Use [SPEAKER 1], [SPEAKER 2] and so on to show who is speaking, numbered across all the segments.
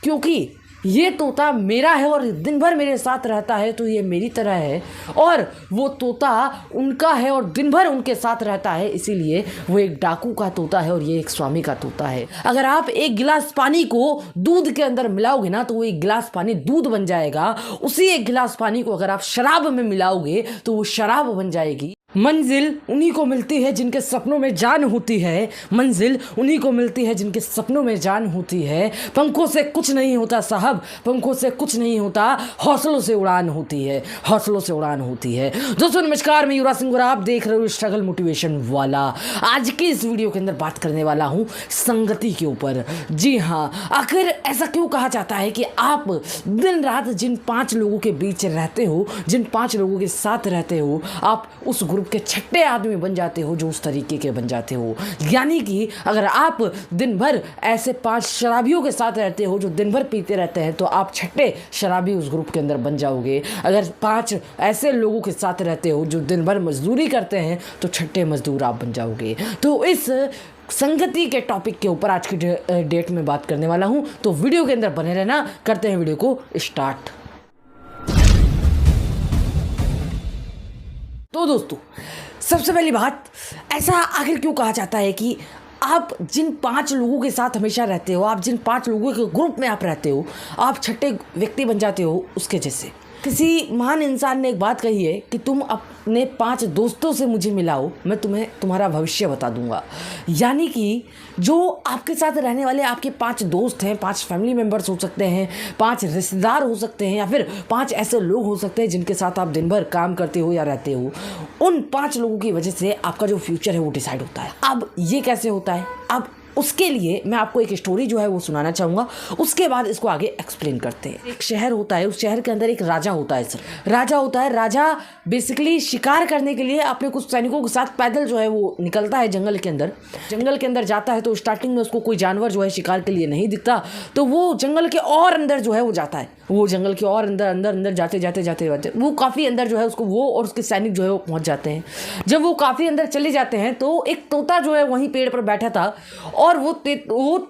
[SPEAKER 1] क्योंकि ये तोता मेरा है और दिन भर मेरे साथ रहता है तो ये मेरी तरह है, और वो तोता उनका है और दिन भर उनके साथ रहता है, इसीलिए वो एक डाकू का तोता है और ये एक स्वामी का तोता है। अगर आप एक गिलास पानी को दूध के अंदर मिलाओगे ना तो वो एक गिलास पानी दूध बन जाएगा। उसी एक गिलास पानी को अगर आप शराब में मिलाओगे तो वो शराब बन जाएगी। मंजिल उन्हीं को मिलती है जिनके सपनों में जान होती है, मंजिल उन्हीं को मिलती है जिनके सपनों में जान होती है। पंखों से कुछ नहीं होता साहब, पंखों से कुछ नहीं होता, हौसलों से उड़ान होती है, हौसलों से उड़ान होती है। दोस्तों नमस्कार, मैं युवराज सिंह और आप देख रहे हो स्ट्रगल मोटिवेशन वाला। आज की इस वीडियो के अंदर बात करने वाला हूँ संगति के ऊपर। जी हाँ, आखिर ऐसा क्यों कहा जाता है कि आप दिन रात जिन 5 लोगों के बीच रहते हो, जिन 5 लोगों के साथ रहते हो, आप उस ग्रुप के छठे आदमी बन जाते हो जो उस तरीके के बन जाते हो। यानी कि अगर आप दिन भर ऐसे 5 शराबियों के साथ रहते हो जो दिन भर पीते रहते हैं तो आप छठे शराबी उस ग्रुप के अंदर बन जाओगे। अगर 5 ऐसे लोगों के साथ रहते हो जो दिन भर मजदूरी करते हैं तो छठे मजदूर आप बन जाओगे। तो इस संगति के टॉपिक के ऊपर आज की डेट में बात करने वाला हूं, तो वीडियो के अंदर बने रहना। करते हैं वीडियो को स्टार्ट। तो दोस्तों सबसे पहली बात, ऐसा आखिर क्यों कहा जाता है कि आप जिन 5 लोगों के साथ हमेशा रहते हो, आप जिन 5 लोगों के ग्रुप में आप रहते हो, आप छठे व्यक्ति बन जाते हो उसके जैसे। किसी महान इंसान ने एक बात कही है कि तुम अपने 5 दोस्तों से मुझे मिलाओ, मैं तुम्हें तुम्हारा भविष्य बता दूंगा। यानी कि जो आपके साथ रहने वाले आपके 5 दोस्त हैं, 5 फैमिली मेम्बर्स हो सकते हैं, 5 रिश्तेदार हो सकते हैं, या फिर 5 ऐसे लोग हो सकते हैं जिनके साथ आप दिन भर काम करते हो या रहते हो। उन 5 लोगों की वजह से आपका जो फ्यूचर है वो डिसाइड होता है। अब ये कैसे होता है, अब उसके लिए मैं आपको एक स्टोरी जो है वो सुनाना चाहूँगा, उसके बाद इसको आगे एक्सप्लेन करते हैं। एक शहर होता है, उस शहर के अंदर एक राजा होता है। सर राजा होता है, राजा बेसिकली शिकार करने के लिए अपने कुछ सैनिकों के साथ पैदल जो है वो निकलता है जंगल के अंदर। जंगल के अंदर जाता है तो स्टार्टिंग में उसको कोई जानवर जो है शिकार के लिए नहीं दिखता, तो वो जंगल के और अंदर जो है वो जाता है। वो जंगल के और अंदर अंदर अंदर जाते जाते जाते जाते वो काफ़ी अंदर जो है उसको वो और उसके सैनिक जो है वो पहुँच जाते हैं। जब वो काफ़ी अंदर चले जाते हैं तो एक तोता जो है वहीं पेड़ पर बैठा था, और वो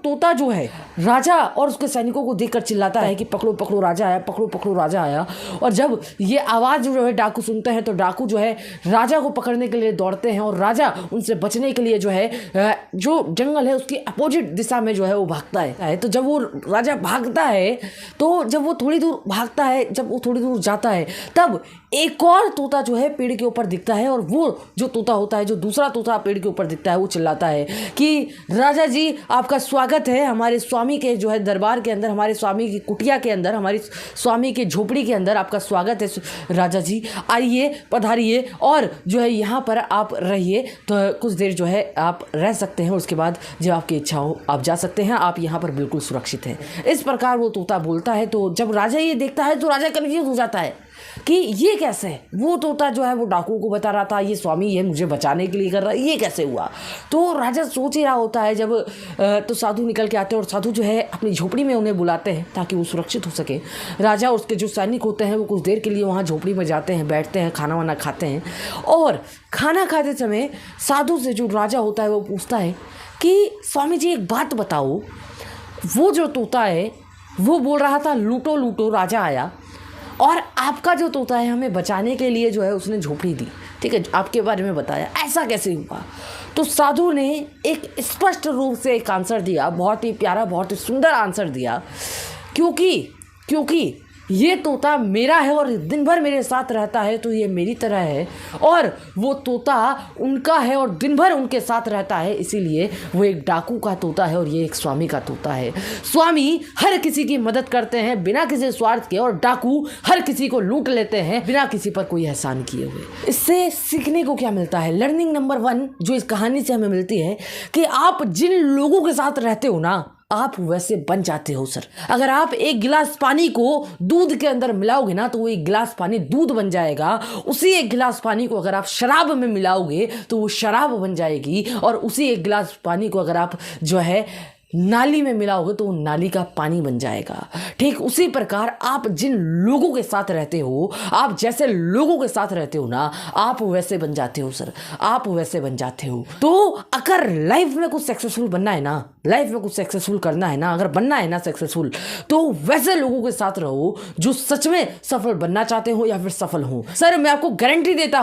[SPEAKER 1] तोता जो है राजा और उसके सैनिकों को देखकर चिल्लाता है कि पकड़ो पकड़ो राजा आया, पकड़ो पकड़ो राजा आया। और जब ये आवाज़ जो है डाकू सुनते हैं तो डाकू जो है राजा को पकड़ने के लिए दौड़ते हैं, और राजा उनसे बचने के लिए जो है जो जंगल है उसकी अपोजिट दिशा में जो है वो भागता है। तो जब वो राजा भागता है, तो जब वो थोड़ी दूर भागता है, जब वो थोड़ी दूर जाता है, तब एक और तोता जो है पेड़ के ऊपर दिखता है, और वो जो तोता होता है, जो दूसरा तोता पेड़ के ऊपर दिखता है, वो चिल्लाता है कि राजा जी आपका स्वागत है हमारे स्वामी के जो है दरबार के अंदर, हमारे स्वामी की कुटिया के अंदर, हमारी स्वामी की झोपड़ी के अंदर आपका स्वागत है राजा जी, आइए पधारिए और जो है यहाँ पर आप रहिए। तो कुछ देर जो है आप रह सकते हैं, उसके बाद जब आपकी इच्छा हो आप जा सकते हैं, आप यहाँ पर बिल्कुल सुरक्षित हैं। इस प्रकार वो तोता बोलता है। तो जब राजा ये देखता है तो राजा कन्फ्यूज हो जाता है कि ये कैसे है। वो तोता जो है वो डाकू को बता रहा था ये स्वामी है मुझे बचाने के लिए कर रहा है, ये कैसे हुआ। तो राजा सोच ही रहा होता है। जब तो साधु निकल के आते हैं और साधु जो है अपनी झोपड़ी में उन्हें बुलाते हैं ताकि वो सुरक्षित हो सके। राजा और उसके जो सैनिक होते हैं वो कुछ देर के लिए वहाँ झोपड़ी में जाते हैं, बैठते हैं, खाना वाना खाते हैं। और खाना खाते समय साधु से जो राजा होता है वो पूछता है कि स्वामी जी एक बात बताओ, वो जो तोता है वो बोल रहा था लूटो लूटो राजा आया, और आपका जो तोता है हमें बचाने के लिए जो है उसने झोपड़ी दी, ठीक है, आपके बारे में बताया, ऐसा कैसे हुआ। तो साधु ने एक स्पष्ट रूप से एक आंसर दिया, बहुत ही प्यारा, बहुत ही सुंदर आंसर दिया। क्योंकि ये तोता मेरा है और दिन भर मेरे साथ रहता है तो ये मेरी तरह है, और वो तोता उनका है और दिन भर उनके साथ रहता है, इसीलिए वो एक डाकू का तोता है और ये एक स्वामी का तोता है। स्वामी हर किसी की मदद करते हैं बिना किसी स्वार्थ के, और डाकू हर किसी को लूट लेते हैं बिना किसी पर कोई एहसान किए हुए। इससे सीखने को क्या मिलता है? लर्निंग नंबर 1 जो इस कहानी से हमें मिलती है कि आप जिन लोगों के साथ रहते हो ना, आप वैसे बन जाते हो। सर अगर आप एक गिलास पानी को दूध के अंदर मिलाओगे ना तो वो एक गिलास पानी दूध बन जाएगा। उसी एक गिलास पानी को अगर आप शराब में मिलाओगे तो वो शराब बन जाएगी, और उसी एक गिलास पानी को अगर आप जो है नाली में मिलाओगे तो वो नाली का पानी बन जाएगा। ठीक उसी प्रकार आप जिन लोगों के साथ रहते हो, आप जैसे लोगों के साथ रहते हो ना, आप वैसे बन जाते हो सर, आप वैसे बन जाते हो। तो अगर लाइफ में कुछ सक्सेसफुल बनना है ना, लाइफ में कुछ सक्सेसफुल करना है ना, अगर बनना है ना सक्सेसफुल, तो वैसे लोगों के साथ रहो जो सच में सफल बनना चाहते हो या फिर सफल हो। सर मैं आपको गारंटी देता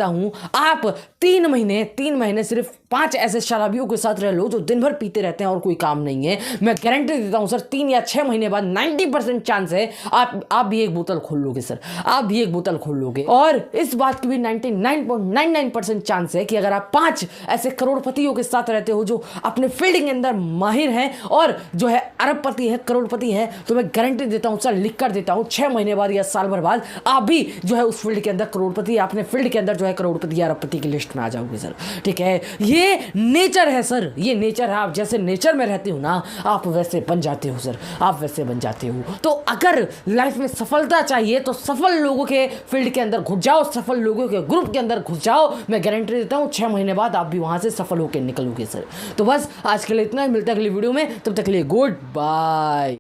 [SPEAKER 1] हूं, आप 3 महीने सिर्फ 5 ऐसे शराबियों के साथ रह लो जो दिन भर पीते रहते हैं और कोई काम नहीं है। मैं गारंटी देता हूं सर 3 या 6 महीने बाद 90% चांस है आप भी एक बोतल खोल लोगे सर, आप भी एक बोतल खोल लोगे। और इस बात की भी 99.99% चांस है कि अगर आप 5 ऐसे करोड़पतियों के साथ रहते हो जो अपने फील्ड के अंदर माहिर हैं और जो है अरबपति है, करोड़पति है, तो मैं गारंटी देता हूं सर, लिख कर देता हूं 6 महीने बाद या साल भर बाद आप भी जो है उस फील्ड के अंदर करोड़पति, अपने फील्ड के अंदर जो है करोड़पति या अरबपति की लिस्ट में आ जाओगे सर। ठीक है, ये नेचर है सर, ये नेचर है। आप जैसे नेचर में रहते हो ना, आप वैसे बन जाते हो सर, आप वैसे बन जाते हो। तो अगर लाइफ में सफलता चाहिए तो सफल लोगों के फील्ड के अंदर घुस जाओ, सफल लोगों के ग्रुप के अंदर घुस जाओ। मैं गारंटी देता हूं 6 महीने बाद आप भी वहां से सफल होकर निकलोगे सर। तो बस आज के लिए इतना ही, मिलता है अगली वीडियो में, तब तक के लिए गुड बाय।